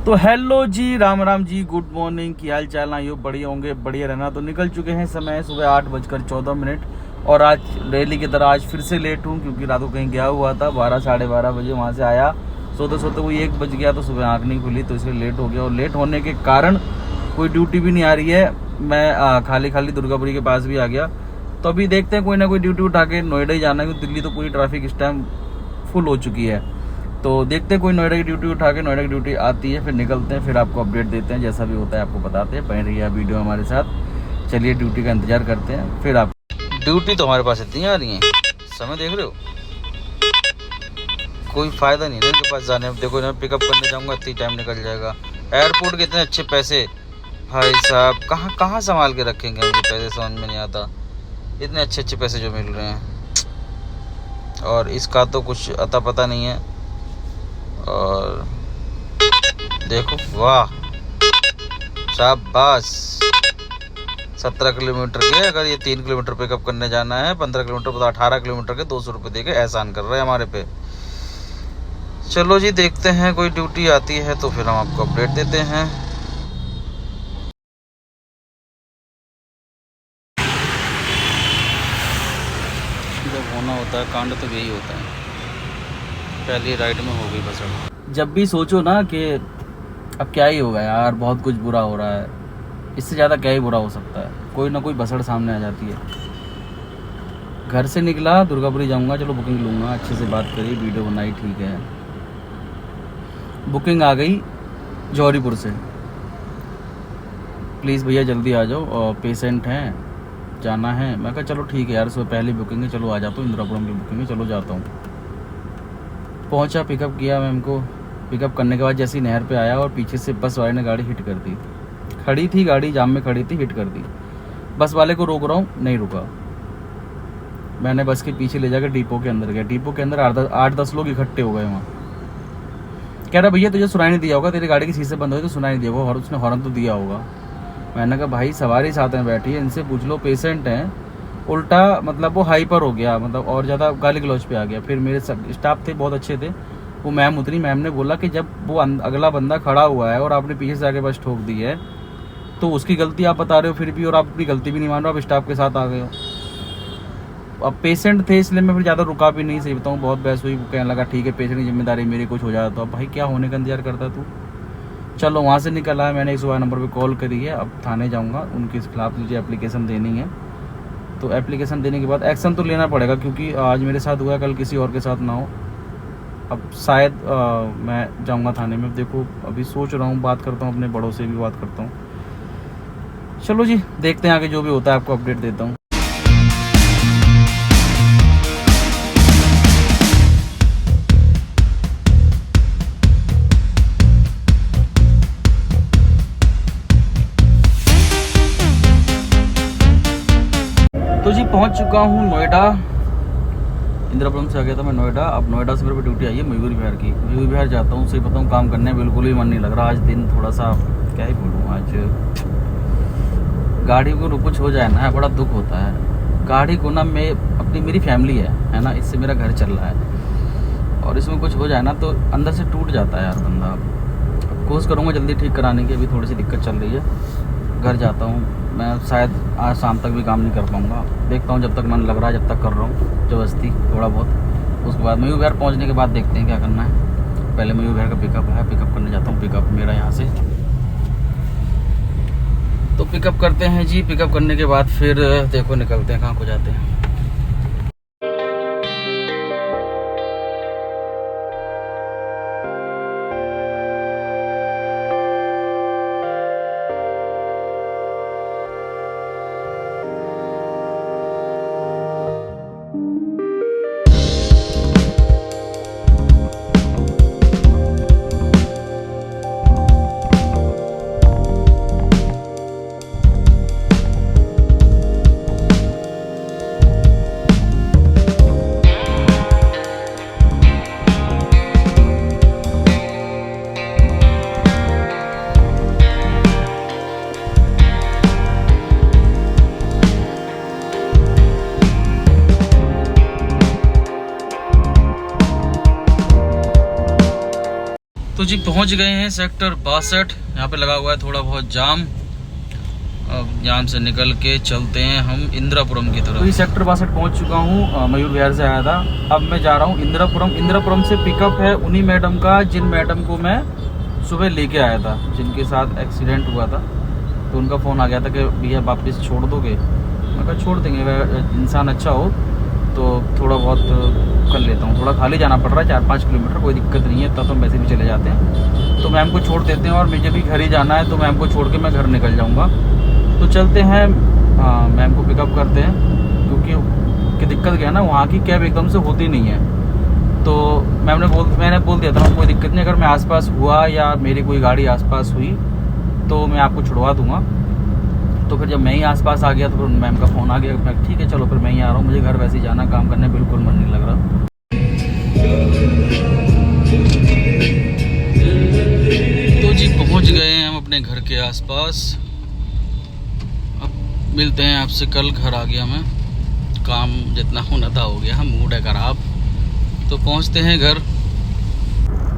तो हेलो जी, Ram Ram ji, good morning. की हाल चाल ना, यो बढ़िया होंगे, बढ़िया रहना। तो निकल चुके हैं, समय सुबह 8:14 और आज डेली की तरह आज फिर से लेट हूँ क्योंकि रात को कहीं गया हुआ था। 12 साढ़े 12 बजे वहाँ से आया, सोते सोते वही 1 बज गया, तो सुबह आँख नहीं खुली, तो इसलिए लेट हो गया। और लेट होने के कारण कोई ड्यूटी भी नहीं आ रही है। मैं खाली खाली दुर्गापुरी के पास भी आ गया। तो अभी देखते हैं कोई ना कोई ड्यूटी उठा के नोएडा ही जाना है क्योंकि दिल्ली तो पूरी ट्रैफिक इस टाइम फुल हो चुकी है। तो देखते हैं कोई नोएडा की ड्यूटी उठा के, नोएडा की ड्यूटी आती है फिर निकलते हैं, फिर आपको अपडेट देते हैं। जैसा भी होता है आपको बताते हैं। बन रही है वीडियो हमारे साथ। चलिए ड्यूटी का इंतजार करते हैं फिर आप। ड्यूटी तो हमारे पास इतनी आ रही है, समय देख रहे हो, कोई फ़ायदा नहीं है इनके पास जाने में। देखो ना, पिकअप करने जाऊँगा इतनी टाइम निकल जाएगा। एयरपोर्ट के इतने अच्छे पैसे, भाई साहब कहाँ कहाँ संभाल के रखेंगे मुझे पैसे, समझ में नहीं आता। इतने अच्छे अच्छे पैसे जो मिल रहे हैं और इसका तो कुछ अता पता नहीं है। और देखो, वाह शाबाश। 17 किलोमीटर के, अगर ये 3 किलोमीटर पिकअप करने जाना है, 15 किलोमीटर बता 18 किलोमीटर के 200 रुपये दे के एहसान कर रहे हैं हमारे पे। चलो जी, देखते हैं कोई ड्यूटी आती है तो फिर हम आपको अपडेट देते हैं। जब होना होता है कांड तो यही होता है। पहली राइड में हो गई बस। जब भी सोचो ना कि अब क्या ही होगा यार, बहुत कुछ बुरा हो रहा है, इससे ज़्यादा क्या ही बुरा हो सकता है, कोई ना कोई बसड़ सामने आ जाती है। घर से निकला, दुर्गापुरी जाऊंगा, चलो बुकिंग लूँगा, अच्छे से बात करी, वीडियो बनाई, ठीक है। बुकिंग आ गई जौहरीपुर से। प्लीज़ भैया जल्दी आ जाओ और पेशेंट हैं, जाना है। मैं कहा चलो ठीक है यार, सुबह पहली बुकिंग है, चलो आ जाता हूँ। इंदिरापुरम की बुकिंग है, चलो जाता हूँ। पहुँचा, पिकअप किया मैम को। पिकअप करने के बाद जैसे ही नहर पे आया और पीछे से बस वाले ने गाड़ी हिट कर दी। खड़ी थी गाड़ी, जाम में खड़ी थी, हिट कर दी। बस वाले को रोक रहा हूँ, नहीं रुका। मैंने बस के पीछे ले जाकर डिपो के अंदर गया। डिपो के अंदर 8-10 लोग इकट्ठे हो गए वहाँ। कह रहा भैया तुझे सुनाई नहीं दिया होगा, तेरी गाड़ी के शीशे बंद हुए तो सुनाई नहीं दिया होगा, और उसने हॉर्न तो दिया होगा। मैंने कहा भाई सवारी साथ में बैठी है, इनसे पूछ लो, पेशेंट हैं। उल्टा मतलब वो हाइपर हो गया, मतलब और ज़्यादा गाली गलौज पे आ गया। फिर मेरे स्टाफ थे, बहुत अच्छे थे। वो मैम उतरी, मैम ने बोला कि जब वो अगला बंदा खड़ा हुआ है और आपने पीछे से आके बस ठोक दी है तो उसकी गलती आप बता रहे हो फिर भी, और आप अपनी गलती भी नहीं मान रहे हो, आप स्टाफ के साथ आ गए हो। अब पेशेंट थे इसलिए मैं फिर ज़्यादा रुका भी नहीं, सही बताऊँ बहुत बहस हुई। कहने लगा ठीक है, पेशेंट की जिम्मेदारी मेरी, कुछ हो जाता तो। अब भाई क्या होने का इंतजार करता तू। चलो वहाँ से निकल आया, मैंने 112 नंबर पे कॉल करी है। अब थाने जाऊँगा, उनके खिलाफ मुझे एप्लीकेशन देनी है। तो एप्लीकेशन देने के बाद एक्शन तो लेना पड़ेगा क्योंकि आज मेरे साथ हुआ, कल किसी और के साथ ना हो। अब शायद मैं जाऊँगा थाने में। देखो अभी सोच रहा हूँ, बात करता हूँ, अपने बड़ों से भी बात करता हूँ। चलो जी, देखते हैं आगे जो भी होता है, आपको अपडेट देता हूँ। तो जी पहुंच चुका हूं नोएडा। इंदिरापुरम से आ गया था मैं नोएडा। अब नोएडा से मेरे को ड्यूटी आई है मयूर विहार की। मयूर विहार जाता हूं, सही बताऊं काम करने में बिल्कुल ही मन नहीं लग रहा। आज दिन थोड़ा सा क्या ही बोलूँ, आज गाड़ी को कुछ हो जाए ना बड़ा दुख होता है। गाड़ी को ना, मैं अपनी, मेरी फैमिली है ना, इससे मेरा घर चल रहा है और इसमें कुछ हो जाए ना तो अंदर से टूट जाता है यार बंदा। कोशिश करूँगा जल्दी ठीक कराने की, अभी थोड़ी सी दिक्कत चल रही है। घर जाता हूँ मैं, शायद आज शाम तक भी काम नहीं कर पाऊँगा, देखता हूँ। जब तक मन लग रहा है जब तक कर रहा हूँ जबरदस्ती थोड़ा बहुत। उसके बाद मयूर विहार पहुँचने के बाद देखते हैं क्या करना है। पहले मयूर विहार का पिकअप है, पिकअप करने जाता हूँ। पिकअप मेरा यहाँ से, तो पिकअप करते हैं जी। पिकअप करने के बाद फिर देखो निकलते हैं, कहाँ को जाते हैं। तो जी पहुंच गए हैं सेक्टर 62। यहाँ पे लगा हुआ है थोड़ा बहुत जाम। अब जाम से निकल के चलते हैं हम इंदिरापुरम की तरफ। तो ये सेक्टर 62 पहुंच चुका हूँ। मयूर विहार से आया था, अब मैं जा रहा हूँ इंदिरापुरम। इंदिरापुरम से पिकअप है उन्हीं मैडम का जिन मैडम को मैं सुबह लेके आया था, जिनके साथ एक्सीडेंट हुआ था। तो उनका फ़ोन आ गया था कि भैया वापस छोड़ दोगे। मैं कहा छोड़ देंगे, अगर इंसान अच्छा हो तो थोड़ा बहुत कर लेता हूँ। थोड़ा खाली जाना पड़ रहा है 4-5 किलोमीटर, कोई दिक्कत नहीं है, तब तो हम वैसे भी चले जाते हैं। तो मैम को छोड़ देते हैं और मुझे भी घर ही जाना है, तो मैम को छोड़ के मैं घर निकल जाऊँगा। तो चलते हैं, मैम को पिकअप करते हैं, क्योंकि दिक्कत क्या है ना, वहाँ की कैब एकदम से होती नहीं है। तो मैंने बोल दिया था कोई दिक्कत नहीं, अगर मैं आसपास हुआ या मेरी कोई गाड़ी आसपास हुई तो मैं आपको छुड़वा दूँगा। तो फिर जब मैं ही आसपास आ गया तो फिर मैम का फ़ोन आ गया। मैं ठीक है चलो फिर मैं ही आ रहा हूँ, मुझे घर वैसे ही जाना, काम करने बिल्कुल मन नहीं लग रहा। तो जी पहुँच गए हैं हम अपने घर के आसपास। अब मिलते हैं आपसे कल। घर आ गया मैं, काम जितना होना था हो गया, मूड है खराब। तो पहुँचते हैं घर।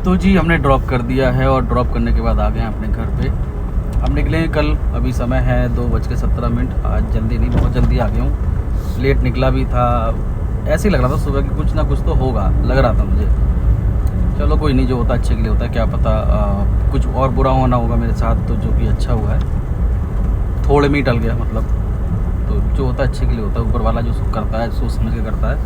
तो जी हमने ड्रॉप कर दिया है और ड्रॉप करने के बाद आ गए हैं अपने घर पे। हम निकलेंगे कल, अभी समय है 2:17। आज जल्दी नहीं, बहुत जल्दी आ गया हूँ। लेट निकला भी था, ऐसे ही लग रहा था सुबह कि कुछ ना कुछ तो होगा, लग रहा था मुझे। चलो कोई नहीं, जो होता अच्छे के लिए होता है, क्या पता कुछ और बुरा होना होगा मेरे साथ। तो जो भी अच्छा हुआ है थोड़े में ही टल गया, मतलब तो जो होता है अच्छे के लिए होता है। ऊपर वाला जो करता है सोच समझ के करता है,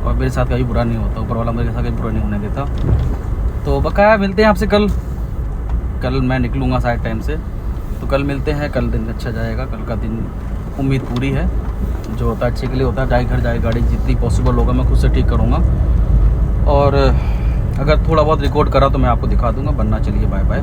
और मेरे साथ कभी बुरा नहीं होता। ऊपर वाला मेरे साथ कभी बुरा नहीं होने देता। तो बकाया मिलते हैं आपसे कल। कल मैं निकलूँगा शायद टाइम से, तो कल मिलते हैं। कल दिन अच्छा जाएगा, कल का दिन उम्मीद पूरी है। जो होता है अच्छे के लिए होता है। जाए घर जाए, गाड़ी जितनी पॉसिबल होगा मैं खुद से ठीक करूँगा, और अगर थोड़ा बहुत रिकॉर्ड करा तो मैं आपको दिखा दूँगा। बनना चलिए बाय बाय।